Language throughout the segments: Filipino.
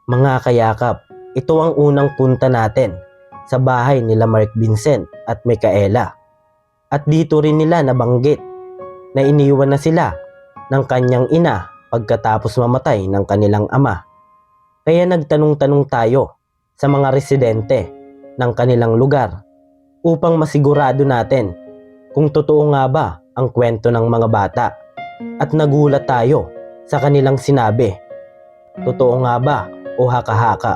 Mga kayakap, ito ang unang punta natin sa bahay nila Mark Vincent at Micaela. At dito rin nila nabanggit na iniwan na sila ng kanyang ina pagkatapos mamatay ng kanilang ama. Kaya nagtanong-tanong tayo sa mga residente ng kanilang lugar upang masigurado natin kung totoo nga ba ang kwento ng mga bata. At nagulat tayo sa kanilang sinabi. Totoo nga ba o haka-haka?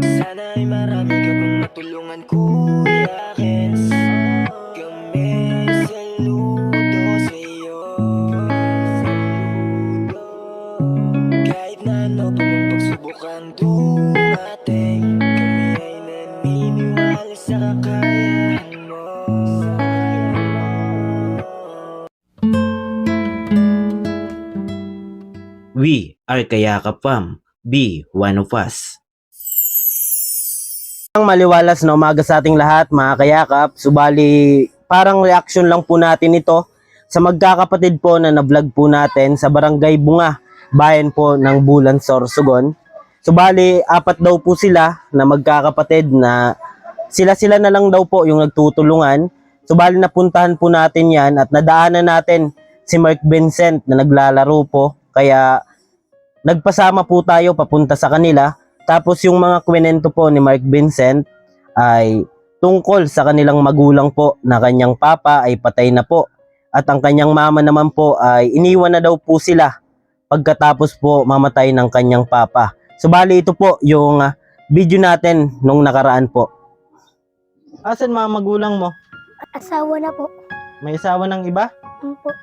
Sana ay marami ka pang matulungan, Kuya Kens. Kami saludo sa'yo. Kahit na ano pa mang pagsubukang dumating, kami ay naniniwala sa kakayahan mo. We are Kayakap Fam. Be one of us. Ang maliwalas na umaga sa ating lahat, mga kayakap. Subali, parang reaction lang po natin ito sa magkakapatid po na na-vlog po natin sa Barangay Bunga, bayan po ng Bulan, Sorsogon. Subali, 4 daw po sila na magkakapatid na sila-sila na lang daw po yung nagtutulungan. Subali, napuntahan po natin yan at nadaanan natin si Mark Vincent na naglalaro po. Kaya nagpasama po tayo papunta sa kanila. Tapos yung mga kwento po ni Mark Vincent ay tungkol sa kanilang magulang po na kanyang papa ay patay na po. At ang kanyang mama naman po ay iniwan na daw po sila pagkatapos po mamatay ng kanyang papa. So bali ito po yung video natin nung nakaraan po. Asan mga magulang mo? Asawa na po. May asawa ng iba? Po.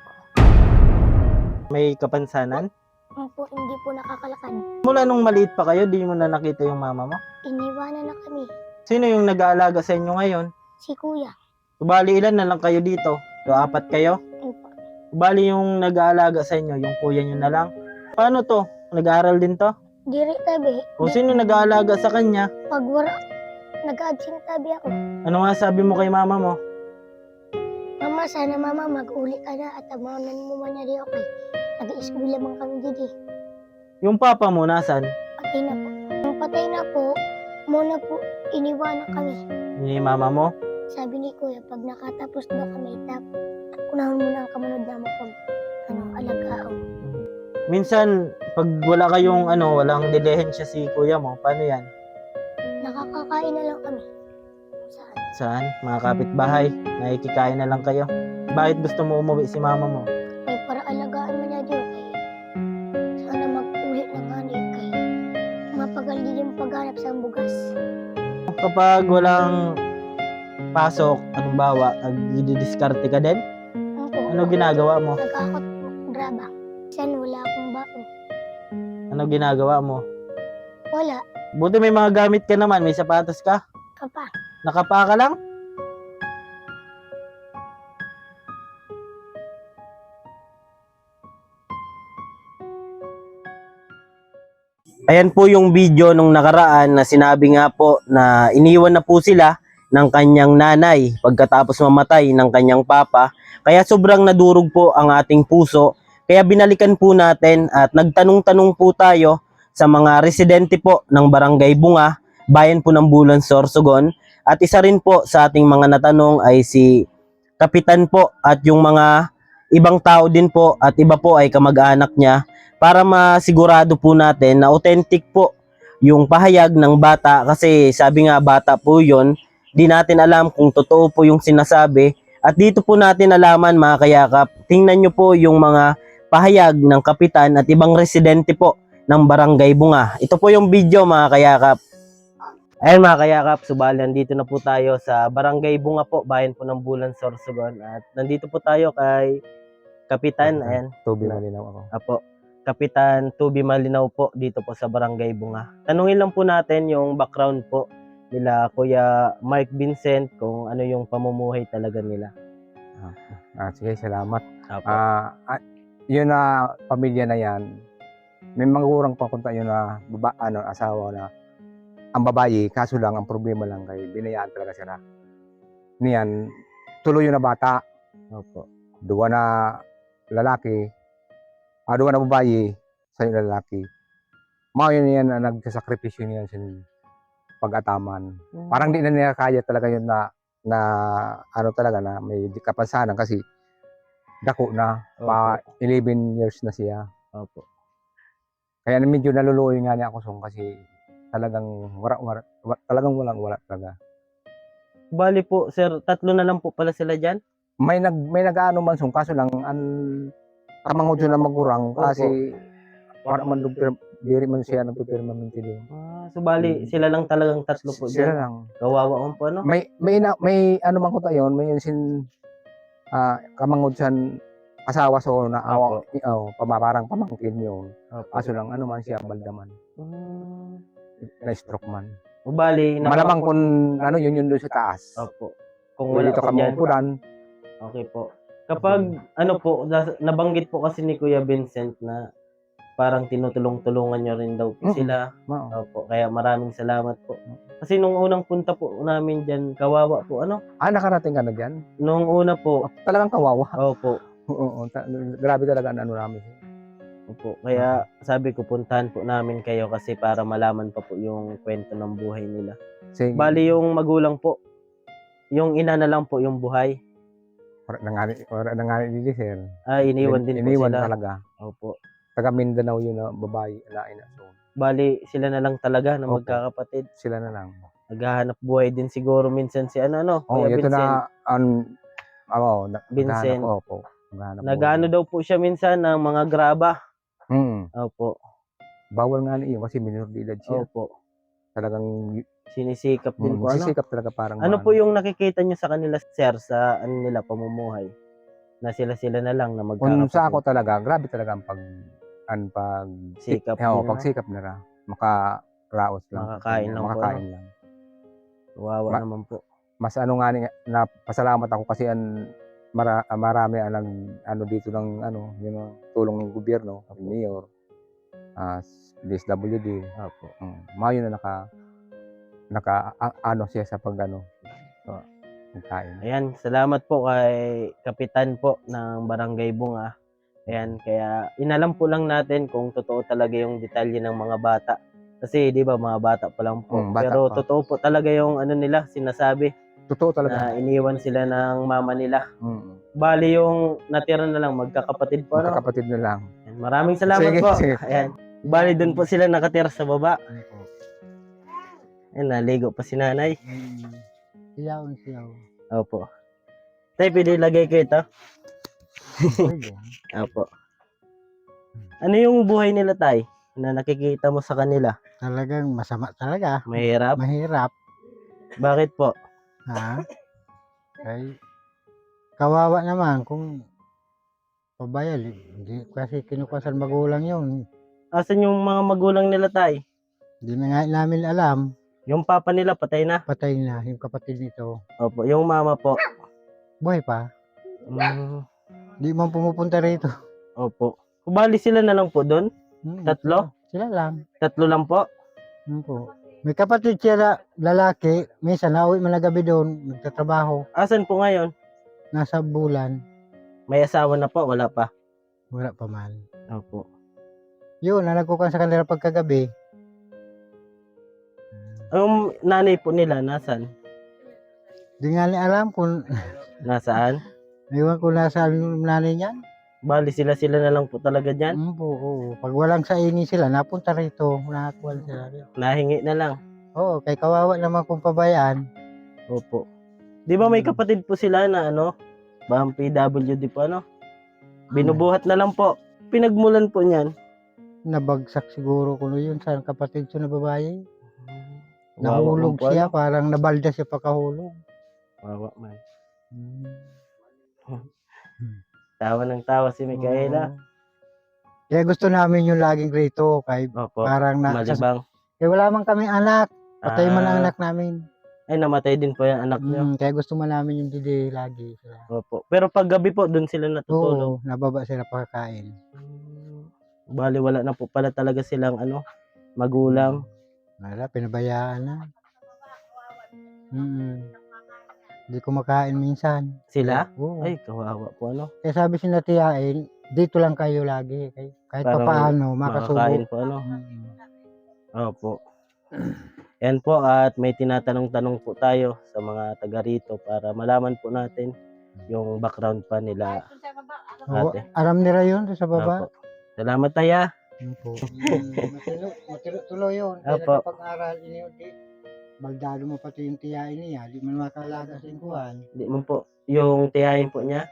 May kapansanan? Po, hindi po nakakalakad. Mula nung maliit pa kayo, di mo na nakita yung mama mo? Iniwanan na kami. Sino yung nag-aalaga sa inyo ngayon? Si kuya. Bali ilan na lang kayo dito? So, 4 kayo? Po. Bali yung nag-aalaga sa inyo, yung kuya nyo na lang? Paano to? Nag-aaral din to? Diri tabi. O sino nag-aalaga sa kanya? Pag wala, nag-adsing tabi ako. Ano nga sabi mo kay mama mo? Mama, sana mama mag-uli ka na at amanan mo man na di okay. Nag-i-school lamang kami didi. Yung papa mo, nasan? Patay na po. Nung patay na po, muna po iniwanan kami. Ni mama mo? Sabi ni kuya, pag nakatapos na kami, unahon mo na ang kamunod na mo pag alagaon. Minsan, pag wala kayong walang dilihensya si kuya mo, paano yan? Nakakakain na lang kami. Saan? Saan? Mga kapitbahay, nakikikain na lang kayo. Bakit gusto mo umuwi si mama mo? Ay, para alagaan mo na Diyo kay sana mag-ulit na kani kay mapagal din yung paghanap sa bugas. Kapag walang pasok, anong bawa, nag-didiskarte ka din? Ano ginagawa mo? Nag-akot po, draba. San wala akong baon. Ano ginagawa mo? Wala. Buti may mga gamit ka naman, may sapatos ka. Kapa. Nakapa ka lang? Ayan po yung video nung nakaraan na sinabi nga po na iniwan na po sila ng kanyang nanay pagkatapos mamatay ng kanyang papa. Kaya sobrang nadurog po ang ating puso. Kaya binalikan po natin at nagtanong-tanong po tayo sa mga residente po ng Barangay Bunga, bayan po ng Bulan, Sorsogon. At isa rin po sa ating mga natanong ay si Kapitan po at yung mga ibang tao din po at iba po ay kamag-anak niya para masigurado po natin na authentic po yung pahayag ng bata kasi sabi nga bata po yun, di natin alam kung totoo po yung sinasabi at dito po natin alaman mga kayakap, tingnan nyo po yung mga pahayag ng kapitan at ibang residente po ng Barangay Bunga. Ito po yung video mga kayakap. Ayun mga kayakap, subali nandito na po tayo sa Barangay Bunga po, bayan po ng Bulan, Sorsogon at nandito po tayo kay Kapitan, ayan. Tubi malinaw ako. Apo, Kapitan Tubi Malinaw po dito po sa Barangay Bunga. Tanungin lang po natin yung background po nila Kuya Mark Vincent kung ano yung pamumuhay talaga nila. Sige, salamat. Apo. Yun na pamilya na yan, may magurang papunta yun na asawa na ang babae, kaso lang ang problema lang kay binayaan talaga sila. Niyan, tuloy yun na bata. Opo. Dua na lalaki, dua na babae, sa lalaki. Mga yun yan na nagsasakripisyo niyan sa pag-ataman. Parang di na nila kaya talaga yun na ano talaga na may kapansanan kasi dako na pa 11 years na siya. Opo. Kaya medyo naluluoy nga niya ako song kasi talagang talagang wala talaga. Bali po, sir, 3 na lang po pala sila dyan? May nag-aano man song kaso lang kamangod yun na magurang kasi wala man diri man siya nagpipirma man tilo. So bali, sila lang talagang 3 po Sila dyan? lang. Kawawa man po, ano? May ano man ko tayon, may yun kamangod san asawa so na awa parang pamangkin yun. Opo. Kaso lang ano man siya baldaman. Na stroke man. O bali, Malamang kung ano yun doon sa taas. Opo. Kung wala Dito po dyan. kamukudan. Okay po. Kapag, ano po, nabanggit po kasi ni Kuya Vincent na parang tinutulong-tulungan nyo rin daw po sila. Opo. Kaya maraming salamat po. Kasi nung unang punta po namin dyan, kawawa po, ano? Nakarating ka na dyan? Nung una po. Talagang kawawa. Opo. Oo, grabe talaga ang ano namin. Opo. Kaya sabi ko, puntahan po namin kayo kasi para malaman pa po yung kwento ng buhay nila. Sige. Bali yung magulang po, yung ina na lang po yung buhay. Wala nangani dito, sir. Iniwan din po Iniwan sila. talaga. Opo. Taga Mindanao yun na babae, alain na. So, Bali, sila na lang talaga na Opo. magkakapatid. sila na lang. Naghahanap buhay din siguro minsan si ano, Kuya Ito Vincent. Vincent. Vincent. Opo. Nagano daw po siya minsan ng mga graba. Opo. Bawal nga niyo kasi minor de edad siya. Opo. Talagang Sinisikap din po, ano? sisikap talaga parang Ano po yung nakikita niyo sa kanila, sir, sa ano nila, pamumuhay? Na sila na lang na kung magkakapatid. sa ako talaga, grabe talaga ang Sikap pagsikap nila. Makaraos lang. Makakain lang po, Makakain lang. Wawa naman po. Mas ano nga na pasalamat ako kasi marami ang ano dito ng ano, yun ang tulong ng gobyerno, mayor, DSWD. Opo. Mayo na ano siya sa pagano. Pagkain. Ayan, salamat po kay Kapitan po ng Barangay Bunga. Ayan, kaya inalam po lang natin kung totoo talaga yung detalye ng mga bata. Kasi 'di ba mga bata pa lang po. Bata Pero pa. totoo po talaga yung ano nila sinasabi Totoo na talaga. iniwan sila ng mama nila. Bali yung natira na lang magkakapatid po, ano? Magkakapatid na lang. Ayan, maraming salamat Sige, po. sige. Ayan. Bali doon po sila nakatira sa baba. Ayan, naligo pa si nanay. Siyaw. Opo. Tay, pwede ilagay ko ito? Opo. Ano yung buhay nila, tay? Na nakikita mo sa kanila? Talagang masama talaga. Mahirap? Mahirap. Bakit po? Ha? Ay, kawawa naman kung pabayal. Hindi kasi kinukusan magulang yun. Asan yung mga magulang nila, tay? Hindi na nga namin alam. Yung papa nila patay na? Patay na yung kapatid nito. Opo. Yung mama po? Buhay pa. Mm, Hindi man pumupunta rito. opo. Bali sila na lang po doon? Tatlo? Sila lang. 3 lang po? Po. May kapatid siya na lalaki. Minsan nauwi man na gabi doon. Nagtatrabaho. Asan po ngayon? Nasa bulan. May asawa na po? Wala pa? Wala pa man. Opo. Yun, nagkukan sa kanila pagkagabi. Yung nanay po nila, nasan? Di nga niya alam kung Nasaan? Ewan ko nasaan yung nanay niya. Bali sila na lang po talaga dyan? Oo. Pag walang sa ini sila, napunta rito. Nakakuha sila rito. Nahingi na lang? Oo, kay kawawa naman kung pabayaan. Opo. Di ba may kapatid po sila na ano? Bahang PWD po, ano? Binubuhat na lang po. Pinagmulan po niyan. Nabagsak siguro kuno yun sa kapatid siya na babae. Wawa Nahulog man po, siya, ano? parang nabalda siya pagkahulog. Wawa man. Tawa ng tawa si Micaela. Oo. Kaya gusto namin yung laging rito. Kay Opo. parang Malibang. kaya wala man kami anak. Patay man ang Ah. anak namin. Ay, namatay din po yung anak niyo. Kaya gusto man namin yung didi lagi sila. Opo. Pero pag gabi po, doon sila natutulog. Oo, nababa sila pagkain. Bali, wala na po pala talaga silang ano, magulang. Wala, pinabayaan na. Hindi kumakain minsan. Sila? Oo. Ay, kawawa po, ano. Kaya sabi si Natiyain, dito lang kayo lagi. Kahit Parang papaano, Makakain makasubo. po, ano. Opo. Yan po, at may tinatanong-tanong po tayo sa mga taga rito para malaman po natin yung background pa nila ate. Aram nila yun sa baba. Opo. Salamat taya. Opo. Matilo tuloy yun. Opo. Kaya pag-aral ini di baldado mo pati yung tiyain niya, di man makalaga sa ingkuhan. Hindi mo po. Yung tiyahin po niya.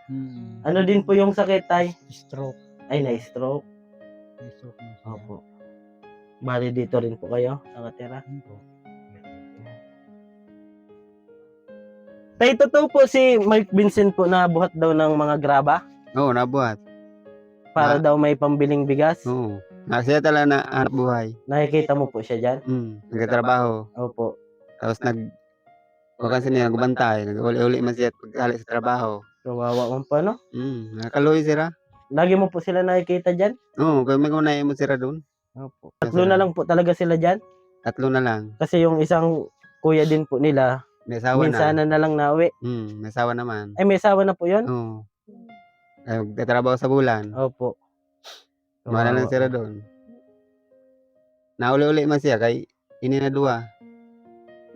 Ano din po yung sakit tay? Stroke. Ay, na-stroke. Stroke na siya. Opo. Bali dito rin po kayo nakatira. Opo. Tay, totoo po si Mark Vincent po na buhat daw ng mga graba Oo, nabuhat. para daw may pambiling bigas. Oo. Siya talaga na hanap buhay. Nakikita mo po siya dyan? Nagtatrabaho. Opo. Tapos wakan siya nagbantay. Nag-uli-uli man siya pagkali sa trabaho. Kawawa man po, no? Nakaloy sila. Lagi mo po sila nakikita dyan? Oo, kaya may kunay mo sila doon. Opo. Tatlo na lang po talaga sila dyan. Tatlo na lang. Kasi yung isang kuya din po nila, May asawa na. minsanan na lang nauwi. May asawa naman. Ay, may asawa na po yun? Oo. Kaya magtatrabaho sa bulan. Opo. Wala lang sila doon. Nauli-uli man siya kay ininadua.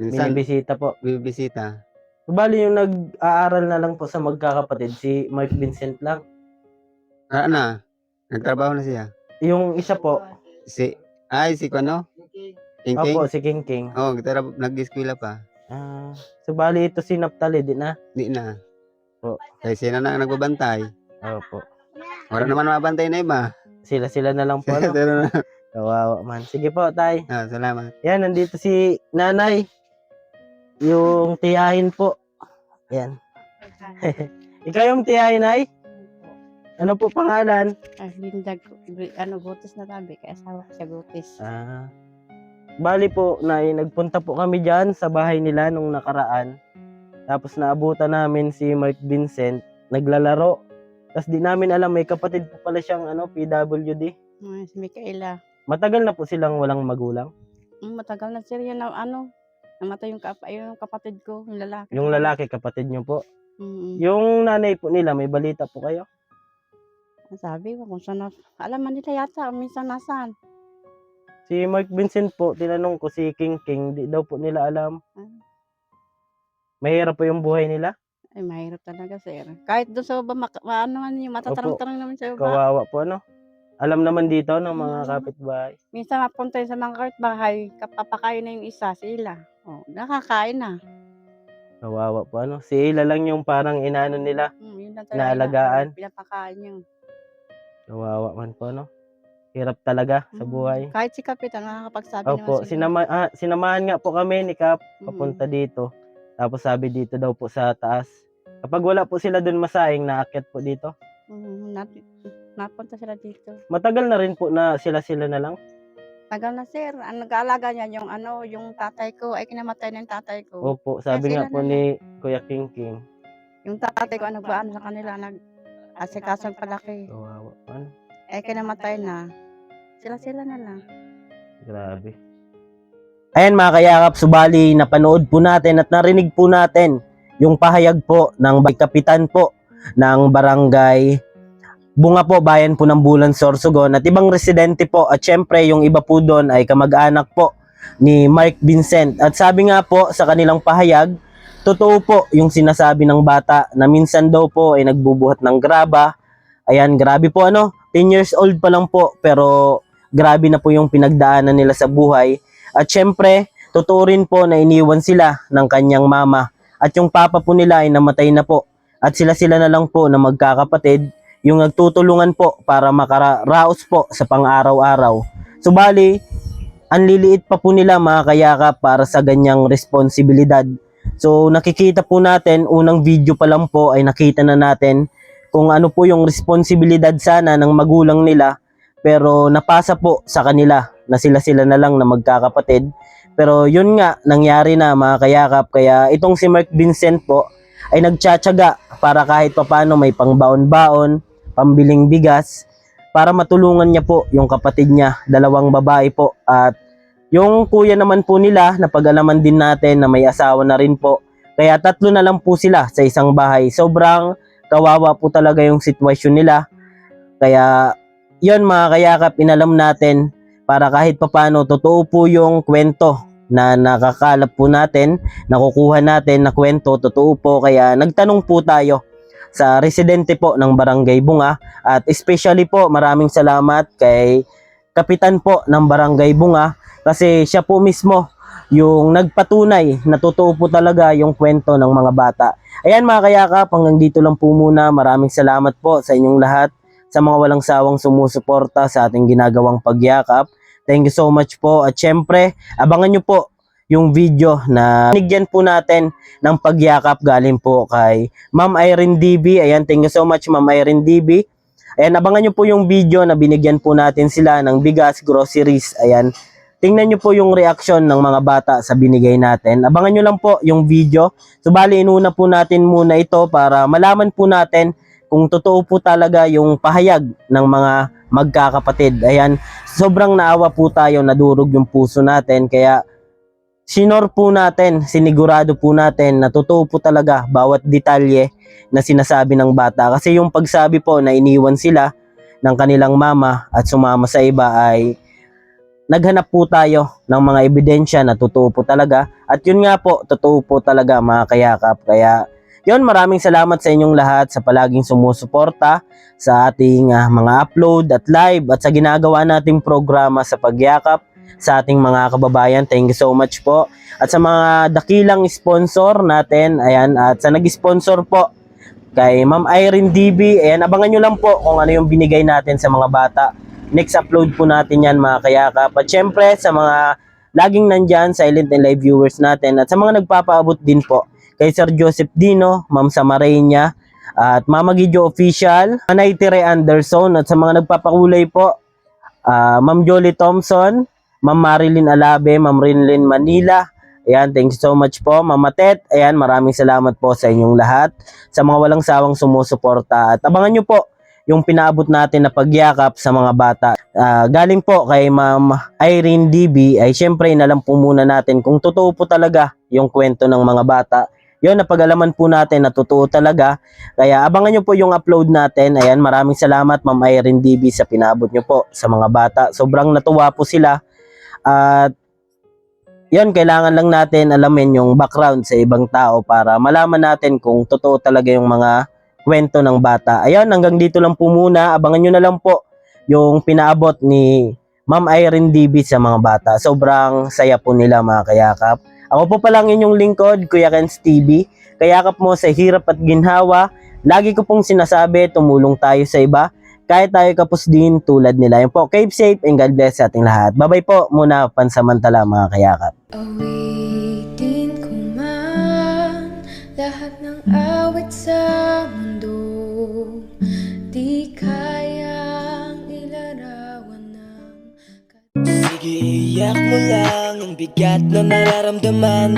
Minsan, Binibisita po. bibisita. Bali yung nag-aaral na lang po sa magkakapatid, si Mark Vincent lang. Nagtrabaho na siya. Yung isa po, Si Kuano? King King? opo, si King King. Oo, nag-eskwela pa. So bali ito si Naptali, di na? Di na. Oo. Kaya sila na ang nagbabantay. Opo. Wala naman mabantay na iba. Sila na lang po, no? Pero na. Kawawa man. Sige po, tay. Salamat. Yan, nandito si nanay. Yung tiyahin po. Yan. Ikaw yung tiyahin, ay? Ano po pangalan? Linda, Gutis na tabi, kaya asawa ko siya Gutis. Bali po, nay, nagpunta po kami dyan sa bahay nila nung nakaraan. Tapos naabutan namin si Mark Vincent, naglalaro. Tapos di namin alam, may kapatid po pala siyang PWD. Si Micaela. Matagal na po silang walang magulang. Matagal na siya na namatay yung kapatid ko, yung lalaki. Yung lalaki, kapatid niyo po. Mm-hmm. Yung nanay po nila, may balita po kayo? Sabi ko kung saan alam man nila yata, minsan nasaan. Si Mark Vincent po, tinanong ko si King King, di daw po nila alam. Mahirap po yung buhay nila. Ay, mahirap talaga, sir. Kahit doon sa baba, yung matatarang-tarang naman sa baba. Kawawa po, ano? Alam naman dito ng mga kapitbahay. Minsan mapunta yun sa mga kapitbahay, kapapakain na yung isa, sila. Nakakain na. Kawawa po, ano? Si Ila lang yung parang inaano nila. Yun lang talaga. Naalagaan. Pinapakain niya. Kawawa man po, no? Hirap talaga sa buhay. Kahit si Kapitan, nakakapagsabi Opo, naman sinamahan nga po kami ni Kap papunta dito. Tapos sabi dito daw po sa taas. Kapag wala po sila dun masaing, naakyat po dito. Napunta sila dito. Matagal na rin po na sila na lang. Tagal na, sir. Ang nag-aalaga niya yung tatay ko, ay kinamatay na yung tatay ko. Opo, sabi nga sila po na ni Kuya King King. Yung tatay ko, nagbaano sa kanila, nag-asikasang palaki. Kawawa. Ano? Kinamatay na. Sila na lang. Grabe. Ayan mga kayakap, subali napanood po natin at narinig po natin yung pahayag po ng kapitan po ng barangay Bunga po, bayan po ng Bulan, Sorsogon at ibang residente po at syempre yung iba po doon ay kamag-anak po ni Mark Vincent. At sabi nga po sa kanilang pahayag, totoo po yung sinasabi ng bata na minsan daw po ay nagbubuhat ng graba. Ayan, grabe po 10 years old pa lang po pero grabe na po yung pinagdaanan nila sa buhay. At syempre, totoo rin po na iniwan sila ng kanyang mama. At yung papa po nila ay namatay na po. At sila na lang po na magkakapatid yung nagtutulungan po para makaraos po sa pang-araw-araw. Subali, ang liliit pa po nila mga kayakap para sa ganyang responsibilidad. So nakikita po natin, unang video pa lang po ay nakita na natin kung ano po yung responsibilidad sana ng magulang nila. Pero napasa po sa kanila na sila na lang na magkakapatid. Pero yun nga, nangyari na mga kayakap. Kaya itong si Mark Vincent po ay nagtsatsaga para kahit papano may pangbaon-baon, pambiling bigas, para matulungan niya po yung kapatid niya, 2 babae po. At yung kuya naman po nila, napag-alaman din natin na may asawa na rin po. Kaya 3 na lang po sila sa isang bahay. Sobrang kawawa po talaga yung sitwasyon nila. Kaya yun mga kayakap, inalam natin para kahit papano totoo po yung kwento na nakakalap po natin, nakukuha natin na kwento, totoo po. Kaya nagtanong po tayo sa residente po ng Barangay Bunga, at especially po maraming salamat kay kapitan po ng Barangay Bunga kasi siya po mismo yung nagpatunay na totoo po talaga yung kwento ng mga bata. Ayan mga kayakap, hanggang dito lang po muna. Maraming salamat po sa inyong lahat, sa mga walang sawang sumusuporta sa ating ginagawang pagyakap. Thank you so much po. At syempre, abangan nyo po yung video na binigyan po natin ng pagyakap galing po kay Ma'am Irene DB. Ayan, thank you so much Ma'am Irene DB. Ayan, abangan nyo po yung video na binigyan po natin sila ng bigas, groceries. Ayan, tingnan nyo po yung reaksyon ng mga bata sa binigay natin. Abangan nyo lang po yung video. Subali, inuna po natin muna ito para malaman po natin kung totoo po talaga yung pahayag ng mga magkakapatid. Ayan, sobrang naawa po tayo, nadurog yung puso natin. Kaya sinor po natin, sinigurado po natin na totoo po talaga bawat detalye na sinasabi ng bata. Kasi yung pagsabi po na iniwan sila ng kanilang mama at sumama sa iba ay naghanap po tayo ng mga ebidensya na totoo po talaga. At yun nga po, totoo po talaga mga kayakap. Kaya yun, maraming salamat sa inyong lahat sa palaging sumusuporta sa ating mga upload at live at sa ginagawa nating programa sa pagyakap sa ating mga kababayan. Thank you so much po. At sa mga dakilang sponsor natin, ayan, at sa nag-sponsor po kay Ma'am Irene DB, ayan, abangan nyo lang po kung ano yung binigay natin sa mga bata. Next upload po natin yan mga kayakap. At syempre sa mga laging nandyan, silent and live viewers natin, at sa mga nagpapaabot din po kay Sir Joseph Dino, Ma'am Samarenya, at Mama Gijo Official, Anay Tire Anderson, at sa mga nagpapakulay po, Ma'am Jolie Thompson, Ma'am Marilyn Alabe, Ma'am Rinlin Manila. Ayan, thank you so much po. Mama Tet, ayan, maraming salamat po sa inyong lahat, sa mga walang sawang sumusuporta. At abangan nyo po yung pinaabot natin na pagyakap sa mga bata. Galing po kay Ma'am Irene DB, ay syempre inalam po muna natin kung totoo po talaga yung kwento ng mga bata. Yun, napag-alaman po natin na totoo talaga. Kaya abangan nyo po yung upload natin. Ayan, maraming salamat Ma'am Irene DB sa pinaabot nyo po sa mga bata. Sobrang natuwa po sila. At yun, kailangan lang natin alamin yung background sa ibang tao para malaman natin kung totoo talaga yung mga kwento ng bata. Ayan, hanggang dito lang po muna. Abangan nyo na lang po yung pinaabot ni Ma'am Irene DB sa mga bata. Sobrang saya po nila mga kayakap. Ako po palang inyong lingkod, Kuya Kenz TV. Kayakap mo sa hirap at ginhawa. Lagi ko pong sinasabi, tumulong tayo sa iba. Kahit tayo kapos din tulad nila. Yan po, keep safe and God bless sa ating lahat. Bye-bye po muna, pansamantala mga kayakap. Awitin ko man lahat ng awit sa mundo, di kayang ilarawan ng... Sige, iyak mo lang ang bigat na nararamdaman.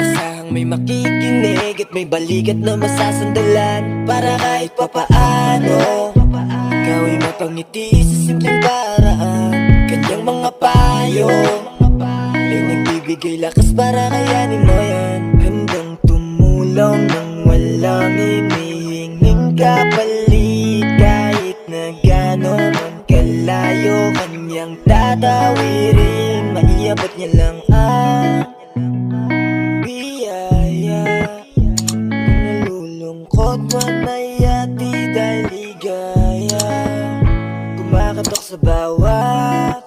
Asahang may makikinig at may balikat na masasandalan. Para kahit papaano ikaw ay mapangiti sa simpleng paraan. Kanyang mga payo ay nagbibigay lakas para kayanin mo yan. Handang tumulong nang walang hinihinging kapalit. Kahit na gano'n man kalayo kanyang tatawirin, maiabot niya lang ang biyaya. Kung nalulungkot man may ati dahil ligaya, kumakatok sa bawat